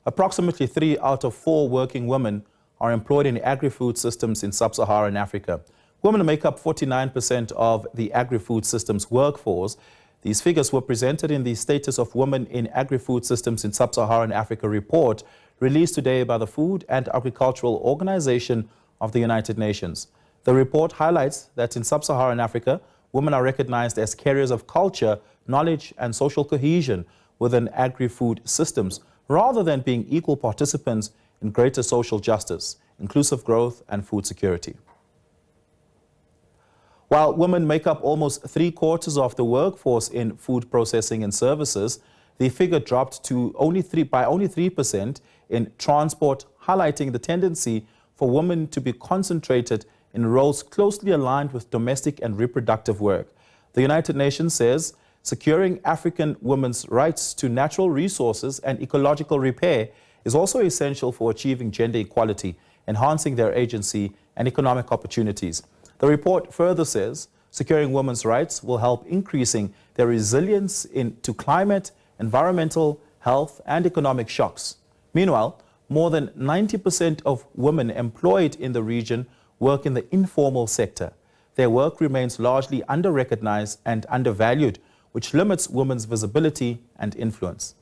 approximately 3 out of 4 working women are employed in agri-food systems in Sub-Saharan Africa. Women make up 49% of the agri-food systems workforce. These figures were presented in the Status of Women in Agri-Food Systems in Sub-Saharan Africa report released today by the Food and Agricultural Organization of the United Nations. The report highlights that in Sub-Saharan Africa, women are recognized as carriers of culture, knowledge and social cohesion within agri-food systems, rather than being equal participants in greater social justice, inclusive growth and food security. While women make up almost 3/4 of the workforce in food processing and services, the figure dropped to only 3% in transport, highlighting the tendency for women to be concentrated in roles closely aligned with domestic and reproductive work. The United Nations says securing African women's rights to natural resources and ecological repair is also essential for achieving gender equality, enhancing their agency and economic opportunities. The report further says securing women's rights will help increasing their resilience to climate, environmental, health and economic shocks. Meanwhile, more than 90% of women employed in the region work in the informal sector. Their work remains largely under-recognized and undervalued, which limits women's visibility and influence.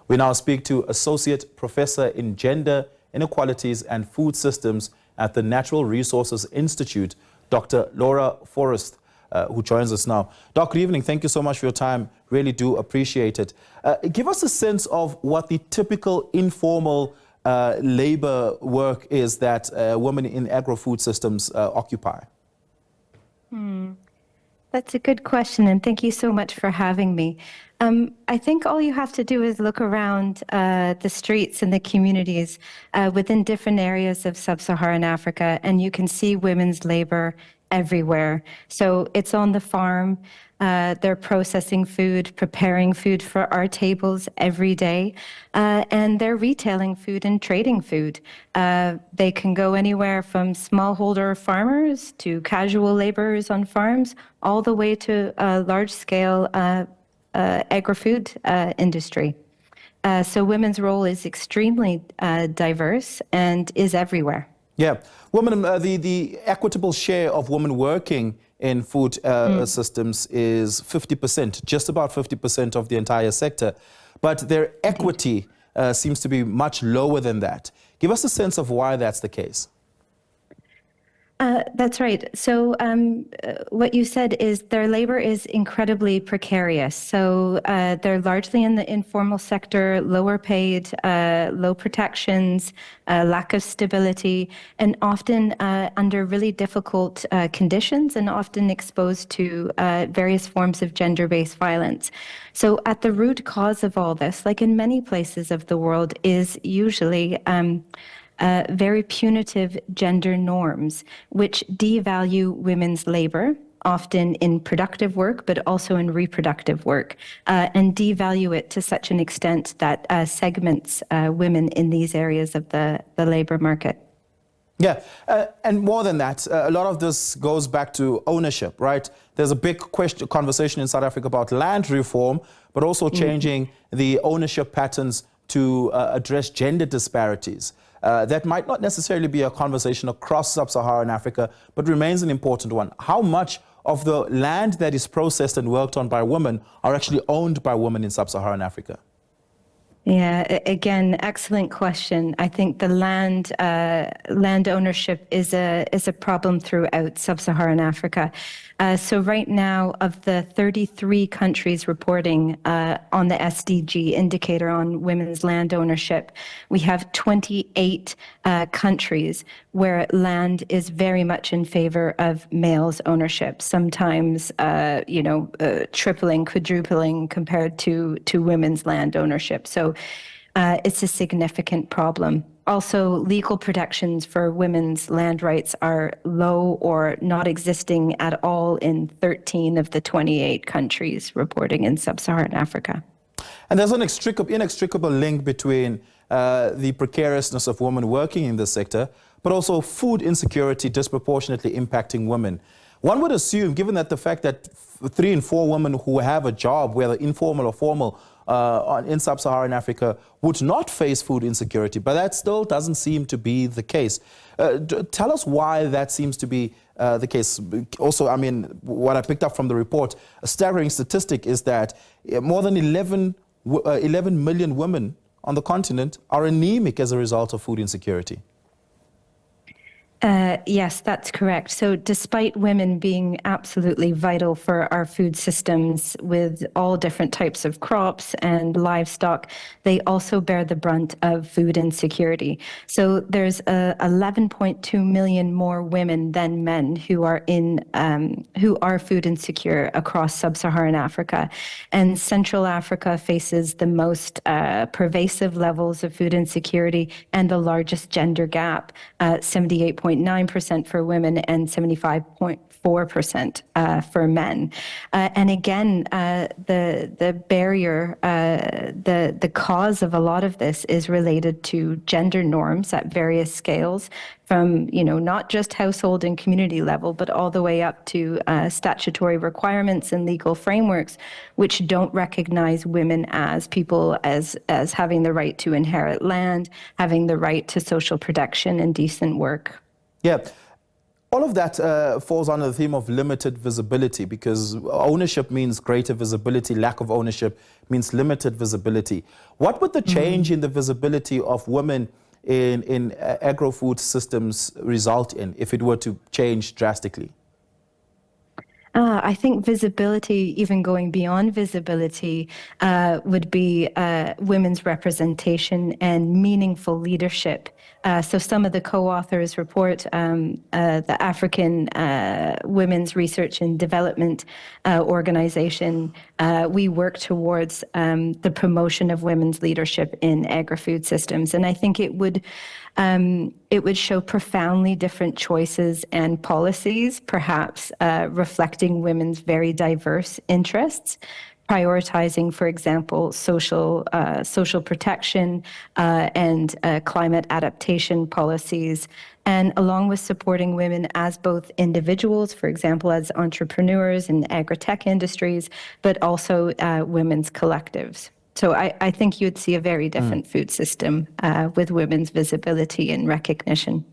We now speak to Associate Professor in Gender, Inequalities and Food Systems at the Natural Resources Institute, Dr. Lora Forsythe, who joins us now. Doc, good evening. Thank you so much for your time. Really do appreciate it. Give us a sense of what the typical informal labor work is that women in agri-food systems occupy. That's a good question, and thank you so much for having me. I think all you have to do is look around the streets and the communities within different areas of Sub-Saharan Africa, and you can see women's labor everywhere. So it's on the farm, they're processing food, preparing food for our tables every day, and they're retailing food and trading food. They can go anywhere from smallholder farmers to casual laborers on farms, all the way to large-scale agri-food industry. So women's role is extremely diverse and is everywhere. Yeah, women, the equitable share of women working in food systems is 50%, just about 50% of the entire sector. But their equity seems to be much lower than that. Give us a sense of why that's the case. That's right. So what you said is their labor is incredibly precarious. So they're largely in the informal sector, lower paid, low protections, lack of stability, and often under really difficult conditions and often exposed to various forms of gender-based violence. So at the root cause of all this, like in many places of the world, is usually very punitive gender norms, which devalue women's labor, often in productive work, but also in reproductive work, and devalue it to such an extent that segments women in these areas of the labor market. Yeah, and more than that, a lot of this goes back to ownership, right? There's a big conversation in South Africa about land reform, but also changing the ownership patterns to address gender disparities. That might not necessarily be a conversation across Sub-Saharan Africa, but remains an important one. How much of the land that is processed and worked on by women are actually owned by women in Sub-Saharan Africa? Yeah, again, excellent question. I think the land ownership is a problem throughout Sub-Saharan Africa. So right now, of the 33 countries reporting on the SDG indicator on women's land ownership, we have 28 countries where land is very much in favor of males' ownership, sometimes tripling, quadrupling compared to women's land ownership. So it's a significant problem. Also, legal protections for women's land rights are low or not existing at all in 13 of the 28 countries reporting in Sub-Saharan Africa. And there's an inextricable link between the precariousness of women working in this sector, but also food insecurity disproportionately impacting women. One would assume, given that the fact that 3 in 4 women who have a job, whether informal or formal, in Sub-Saharan Africa would not face food insecurity, but that still doesn't seem to be the case. Tell us why that seems to be the case. Also, I mean, what I picked up from the report, a staggering statistic is that more than 11 million women on the continent are anemic as a result of food insecurity. Yes, that's correct. So despite women being absolutely vital for our food systems with all different types of crops and livestock, they also bear the brunt of food insecurity. So there's 11.2 million more women than men who are food insecure across Sub-Saharan Africa. And Central Africa faces the most pervasive levels of food insecurity and the largest gender gap, 78.9% for women and 75.4% for men. And again, the barrier, the cause of a lot of this is related to gender norms at various scales, from not just household and community level, but all the way up to statutory requirements and legal frameworks, which don't recognize women as people as having the right to inherit land, having the right to social protection and decent work. Yeah. All of that falls under the theme of limited visibility, because ownership means greater visibility, lack of ownership means limited visibility. What would the change in the visibility of women in agro-food systems result in if it were to change drastically? I think visibility, even going beyond visibility, would be women's representation and meaningful leadership. So some of the co-authors report, the African Women's Research and Development Organization, we work towards the promotion of women's leadership in agri-food systems. And I think it would show profoundly different choices and policies, perhaps reflecting women's very diverse interests, prioritizing, for example, social protection and climate adaptation policies, and along with supporting women as both individuals, for example, as entrepreneurs in agri-tech industries, but also women's collectives. So I think you'd see a very different food system with women's visibility and recognition.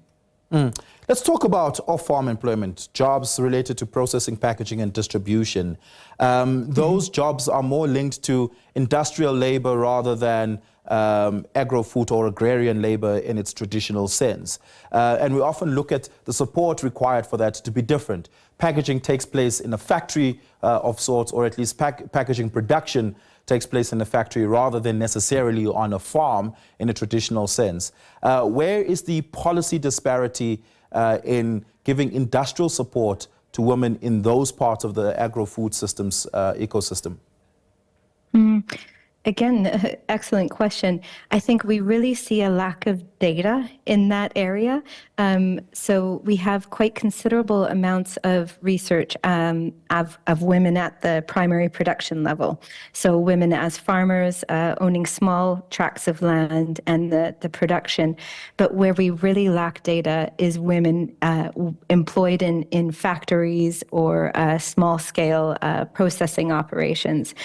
Let's talk about off-farm employment, jobs related to processing, packaging, and distribution. Those jobs are more linked to industrial labor rather than agro-food or agrarian labor in its traditional sense. And we often look at the support required for that to be different. Packaging takes place in a factory of sorts, or at least packaging production takes place in a factory rather than necessarily on a farm in a traditional sense. Where is the policy disparity in giving industrial support to women in those parts of the agro-food systems ecosystem? Again, excellent question. I think we really see a lack of data in that area. So we have quite considerable amounts of research of women at the primary production level. So women as farmers owning small tracts of land and the production. But where we really lack data is women employed in factories or small scale processing operations.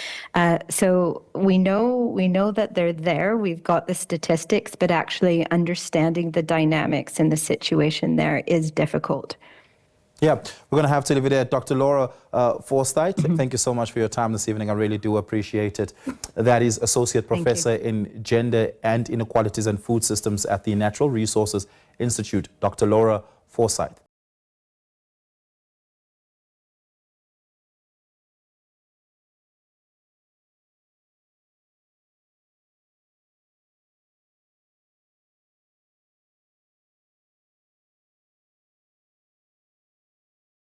So we know that they're there. We've got the statistics, but actually understanding the dynamics in the situation there is difficult. Yeah, we're going to have to leave it there. Dr. Lora Forsythe, thank you so much for your time this evening. I really do appreciate it. That is Associate Professor in Gender and Inequalities and Food Systems at the Natural Resources Institute, Dr. Lora Forsythe.